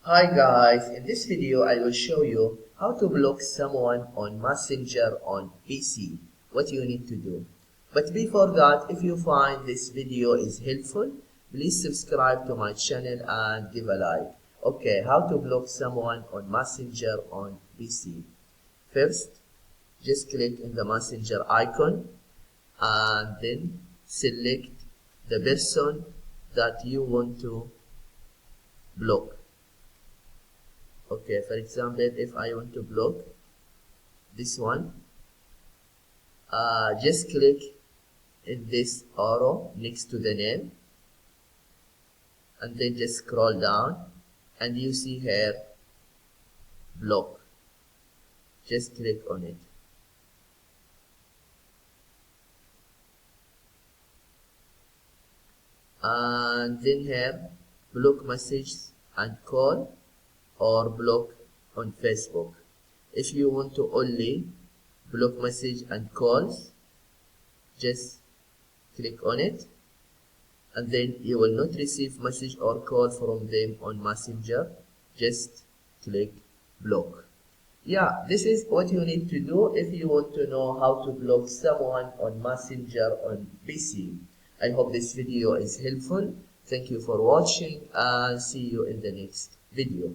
Hi guys, in this video I will show you how to block someone on Messenger on PC, what you need to do. But before that, if you find this video is helpful, please subscribe to my channel and give a like. Okay, how to block someone on Messenger on PC. First, just click in the Messenger icon and then select the person that you want to block. Okay, for example, if I want to block this one, just click in this arrow next to the name and then just scroll down and you see here block. Just click on it. And then here block messages and call or block on Facebook. If you want to only block message and calls, just click on it and then you will not receive message or call from them on Messenger. Just click block. Yeah, this is what you need to do if you want to know how to block someone on Messenger on PC. I hope this video is helpful. Thank you for watching and see you in the next video.